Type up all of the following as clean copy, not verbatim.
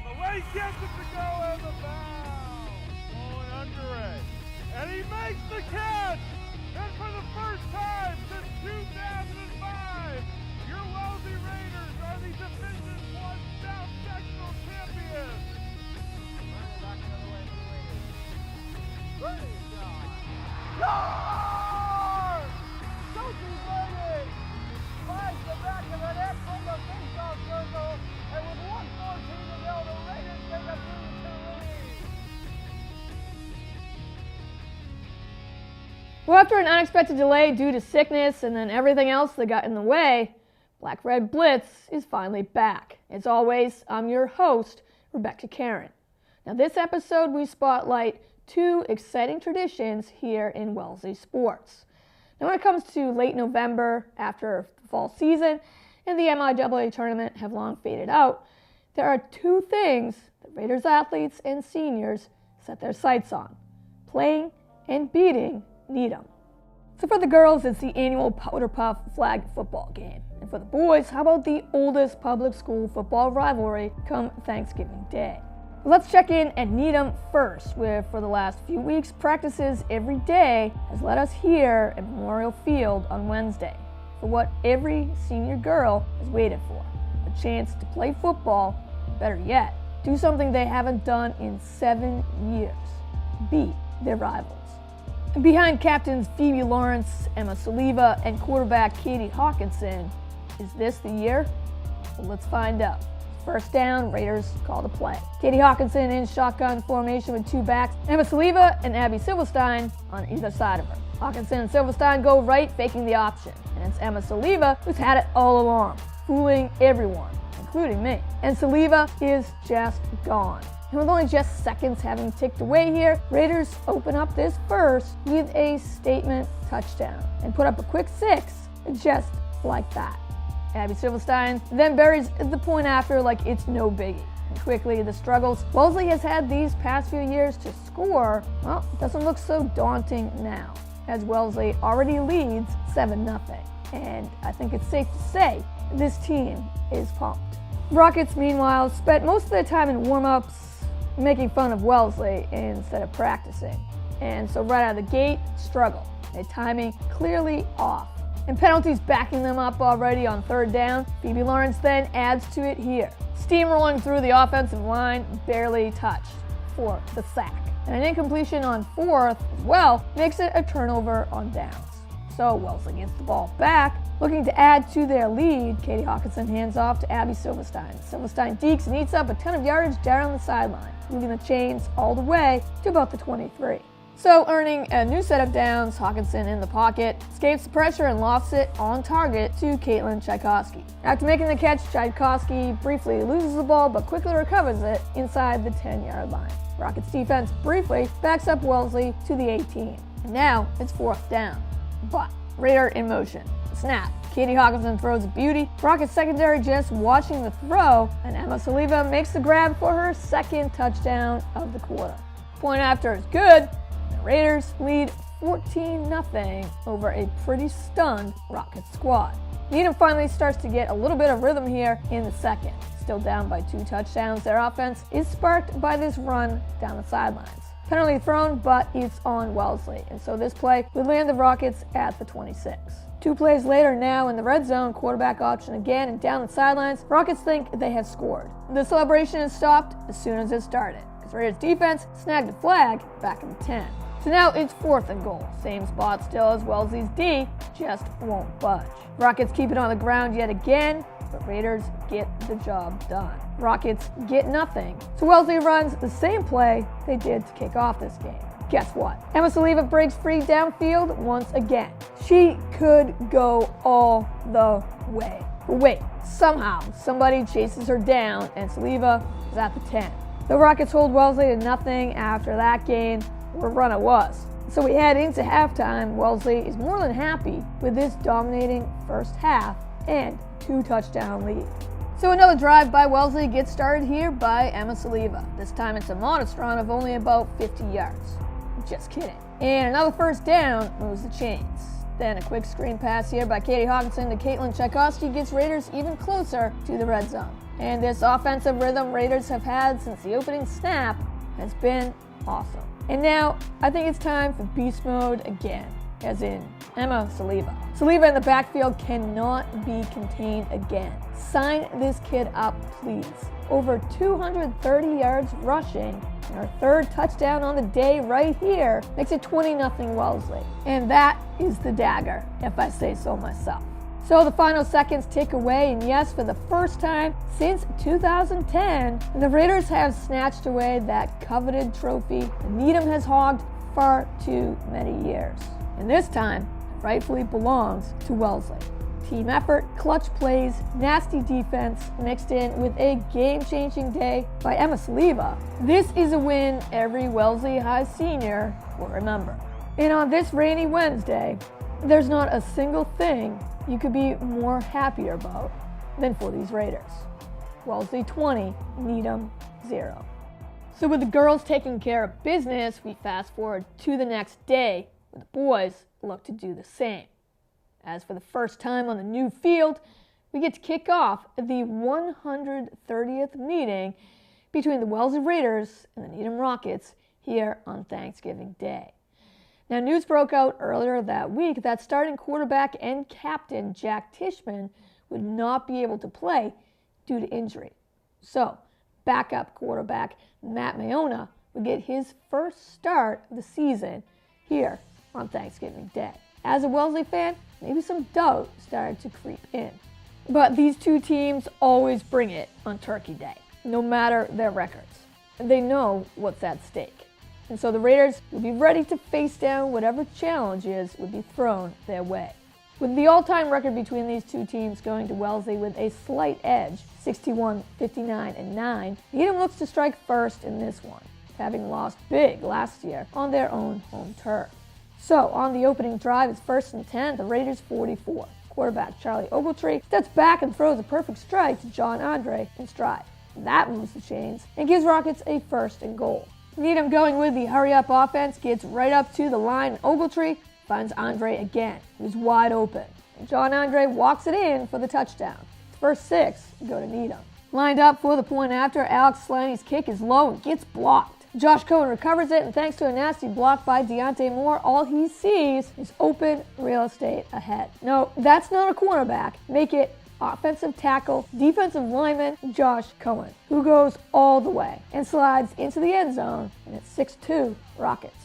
Away gets it to go and the foul. Going under it. And he makes the catch. And for the first time since 2005, your Wellesley Raiders are the Division I South Sectional Champions. Back another way for the Raiders. Great shot. Darth! Sophie Brady finds the back of the net from the faceoff circle, and with 1:14 to go, the Raiders take a 3-2 lead. Well, after an unexpected delay due to sickness and then everything else that got in the way, Red Blitz is finally back. As always, I'm your host, Rebecca Cahn. Now, this episode we spotlight two exciting traditions here in Wellesley sports. Now, when it comes to late November, after the fall season and the IBaudio tournament have long faded out, there are two things that Raiders athletes and seniors set their sights on: playing and beating Needham. So for the girls, it's the annual PowderPuff flag football game. And for the boys, how about the oldest public school football rivalry come Thanksgiving Day? Let's check in at Needham first, where for the last few weeks, practices every day has led us here at Memorial Field on Wednesday for what every senior girl has waited for: a chance to play football, better yet, do something they haven't done in 7 years: beat their rivals. And behind captains Phoebe Lawrence, Emma Saliva, and quarterback Katie Hawkinson, is this the year? Well, let's find out. First down, Raiders call the play. Katie Hawkinson in shotgun formation with two backs, Emma Saliva and Abby Silverstein on either side of her. Hawkinson and Silverstein go right, faking the option. And it's Emma Saliva who's had it all along, fooling everyone, including me. And Saliva is just gone. And with only just seconds having ticked away here, Raiders open up this first with a statement touchdown and put up a quick 6 just like that. Abby Silverstein then buries the point after like it's no biggie. And quickly, the struggles Wellesley has had these past few years to score, well, it doesn't look so daunting now, as Wellesley already leads 7-0. And I think it's safe to say this team is pumped. Rockets, meanwhile, spent most of their time in warm-ups making fun of Wellesley instead of practicing. And so right out of the gate, struggle. Their timing clearly off. And penalties backing them up already on third down. Phoebe Lawrence then adds to it here, steamrolling through the offensive line, barely touched for the sack. And an incompletion on fourth as well makes it a turnover on downs. So Wellesley gets the ball back, looking to add to their lead. Katie Hawkinson hands off to Abby Silverstein. Silverstein dekes and eats up a ton of yardage down the sideline, moving the chains all the way to about the 23. So earning a new set of downs, Hawkinson in the pocket escapes the pressure and lofts it on target to Caitlin Tchaikovsky. After making the catch, Tchaikovsky briefly loses the ball but quickly recovers it inside the 10-yard line. Rockets defense briefly backs up Wellesley to the 18. And now it's fourth down. But Raider in motion. Snap. Katie Hawkinson throws a beauty. Rockets secondary just watching the throw, and Emma Saliva makes the grab for her second touchdown of the quarter. Point after is good. The Raiders lead 14-0 over a pretty stunned Rockets squad. Needham finally starts to get a little bit of rhythm here in the second. Still down by 2 touchdowns, their offense is sparked by this run down the sidelines. Penalty thrown, but it's on Wellesley, and so this play would land the Rockets at the 26. 2 plays later, now in the red zone, quarterback option again, and down the sidelines, Rockets think they have scored. The celebration is stopped as soon as it started, because Raiders defense snagged a flag back in the 10. So now it's 4th and goal. Same spot still as Wellesley's D, just won't budge. Rockets keep it on the ground yet again, but Raiders get the job done. Rockets get nothing. So Wellesley runs the same play they did to kick off this game. Guess what? Emma Saliva breaks free downfield once again. She could go all the way. But wait, somehow somebody chases her down and Saliva is at the 10. The Rockets hold Wellesley to nothing after that game, where run it was. So we head into halftime. Wellesley is more than happy with this dominating first half and 2-touchdown lead. So another drive by Wellesley gets started here by Emma Saliva. This time it's a modest run of only about 50 yards. Just kidding. And another first down moves the chains. Then a quick screen pass here by Katie Hawkinson to Caitlin Tchaikovsky gets Raiders even closer to the red zone. And this offensive rhythm Raiders have had since the opening snap has been awesome. And now, I think it's time for beast mode again, as in Emma Saliva. Saliva in the backfield cannot be contained again. Sign this kid up, please. Over 230 yards rushing, and our third touchdown on the day right here makes it 20-0 Wellesley. And that is the dagger, if I say so myself. So the final seconds tick away, and yes, for the first time since 2010, the Raiders have snatched away that coveted trophy that Needham has hogged far too many years. And this time, it rightfully belongs to Wellesley. Team effort, clutch plays, nasty defense mixed in with a game-changing day by Emma Saliva. This is a win every Wellesley High senior will remember. And on this rainy Wednesday, there's not a single thing you could be more happier about than for these Raiders. Wellesley 20, Needham 0. So with the girls taking care of business, we fast forward to the next day, where the boys look to do the same. As for the first time on the new field, we get to kick off the 130th meeting between the Wellesley Raiders and the Needham Rockets here on Thanksgiving Day. Now, news broke out earlier that week that starting quarterback and captain Jack Tishman would not be able to play due to injury. So, backup quarterback Matt Mayona would get his first start of the season here on Thanksgiving Day. As a Wellesley fan, maybe some doubt started to creep in. But these two teams always bring it on Turkey Day, no matter their records. They know what's at stake. And so the Raiders will be ready to face down whatever challenges would be thrown their way. With the all-time record between these two teams going to Wellesley with a slight edge, 61, 59, and 9, Needham looks to strike first in this one, having lost big last year on their own home turf. So on the opening drive, it's 1st and 10, the Raiders 44. Quarterback Charlie Ogletree steps back and throws a perfect strike to John Andre in stride. That moves the chains and gives Rockets a 1st and goal. Needham going with the hurry-up offense gets right up to the line, and Ogletree finds Andre again, who's wide open. And John Andre walks it in for the touchdown. The first 6 go to Needham. Lined up for the point after, Alex Slaney's kick is low and gets blocked. Josh Cahn recovers it, and thanks to a nasty block by Deontay Moore, all he sees is open real estate ahead. No, that's not a cornerback. Make it offensive tackle, defensive lineman Josh Cahn, who goes all the way and slides into the end zone, and it's 6-2 Rockets.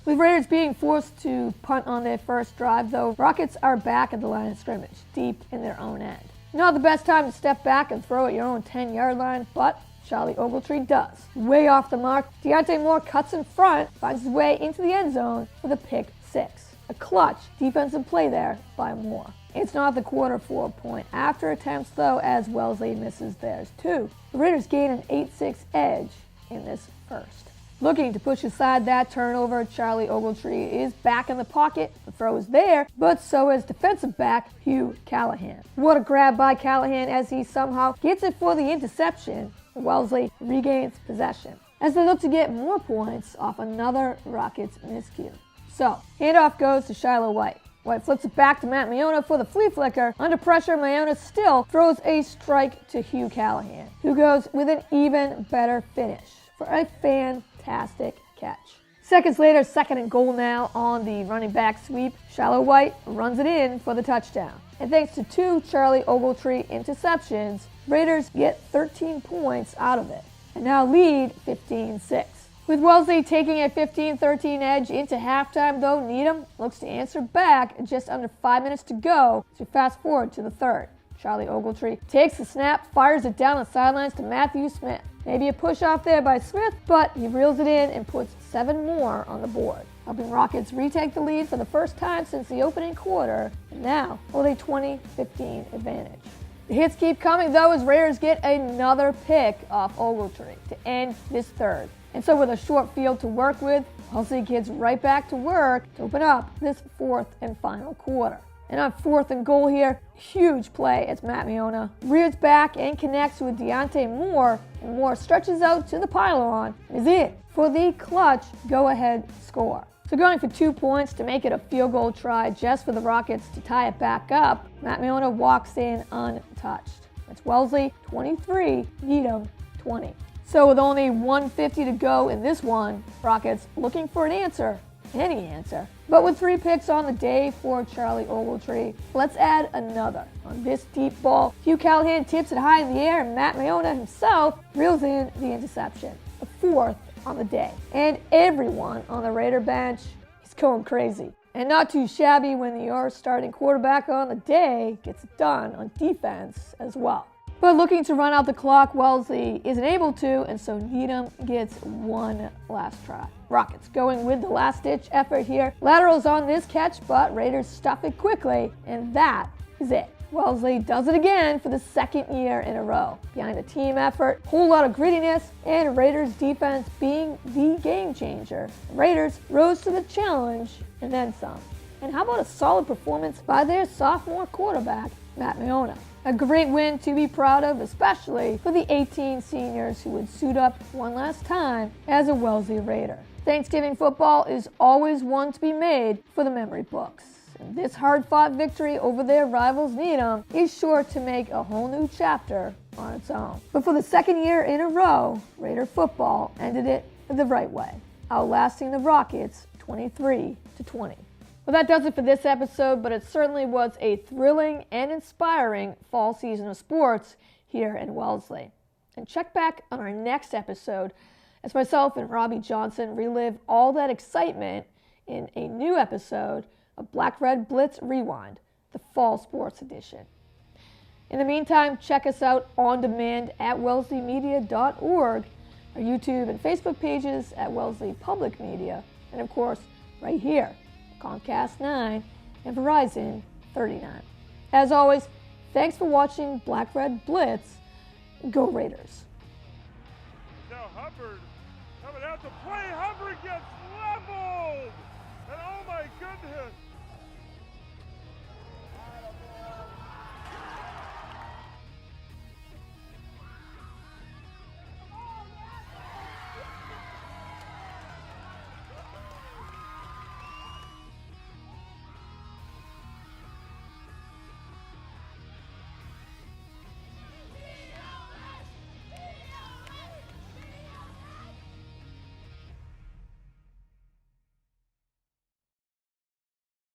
With Raiders being forced to punt on their first drive, though, Rockets are back at the line of scrimmage, deep in their own end. Not the best time to step back and throw at your own 10-yard line, but Charlie Ogletree does. Way off the mark, Deontay Moore cuts in front, finds his way into the end zone with a pick 6. A clutch defensive play there by Moore. It's not the quarter 4 point after attempts, though, as Wellesley misses theirs too. The Raiders gain an 8-6 edge in this first. Looking to push aside that turnover, Charlie Ogletree is back in the pocket. The throw is there, but so is defensive back Hugh Callahan. What a grab by Callahan as he somehow gets it for the interception. Wellesley regains possession as they look to get more points off another Rockets miscue. So, handoff goes to Shiloh White. White flips it back to Matt Mayona for the flea flicker. Under pressure, Mayona still throws a strike to Hugh Callahan, who goes with an even better finish for a fantastic catch. Seconds later, 2nd and goal now on the running back sweep. Shiloh White runs it in for the touchdown. And thanks to 2 Charlie Ogletree interceptions, Raiders get 13 points out of it, and now lead 15-6. With Wellesley taking a 15-13 edge into halftime, though, Needham looks to answer back just under 5 minutes to go as we fast forward to the third. Charlie Ogletree takes the snap, fires it down the sidelines to Matthew Smith. Maybe a push off there by Smith, but he reels it in and puts 7 more on the board, helping Rockets retake the lead for the first time since the opening quarter, and now hold a 20-15 advantage. The hits keep coming, though, as Raiders get another pick off Ogletree to end this third. And so with a short field to work with, Wellesley gets right back to work to open up this 4th and final quarter. And on 4th and goal here, huge play as Matt Mayona rears back and connects with Deontay Moore, and Moore stretches out to the pylon and is in for the clutch go-ahead score. So going for 2 points to make it a field goal try just for the Rockets to tie it back up, Matt Mayona walks in untouched. That's Wellesley 23, Needham 20. So with only 150 to go in this one, Rockets looking for an answer, any answer. But with 3 picks on the day for Charlie Ogletree, let's add another. On this deep ball, Hugh Callahan tips it high in the air, and Matt Maiona himself reels in the interception. The 4th on the day. And everyone on the Raider bench is going crazy. And not too shabby when your starting quarterback on the day gets it done on defense as well. But looking to run out the clock, Wellesley isn't able to, and so Needham gets one last try. Rockets going with the last-ditch effort here. Laterals on this catch, but Raiders stuff it quickly, and that is it. Wellesley does it again for the 2nd year in a row. Behind a team effort, whole lot of grittiness, and Raiders defense being the game changer. The Raiders rose to the challenge and then some. And how about a solid performance by their sophomore quarterback, Matt Maiona? A great win to be proud of, especially for the 18 seniors who would suit up one last time as a Wellesley Raider. Thanksgiving football is always one to be made for the memory books. And this hard-fought victory over their rivals Needham is sure to make a whole new chapter on its own. But for the 2nd year in a row, Raider football ended it the right way, outlasting the Rockets 23-20. Well, that does it for this episode, but it certainly was a thrilling and inspiring fall season of sports here in Wellesley. And check back on our next episode as myself and Robbie Johnson relive all that excitement in a new episode of Red Blitz Rewind, the Fall Sports Edition. In the meantime, check us out on demand at wellesleymedia.org, our YouTube and Facebook pages at Wellesley Public Media, and of course, right here, Comcast 9 and Verizon 39. As always, thanks for watching Red Blitz. Go Raiders. Now Hubbard coming out to play. Hubbard gets leveled. And oh my goodness.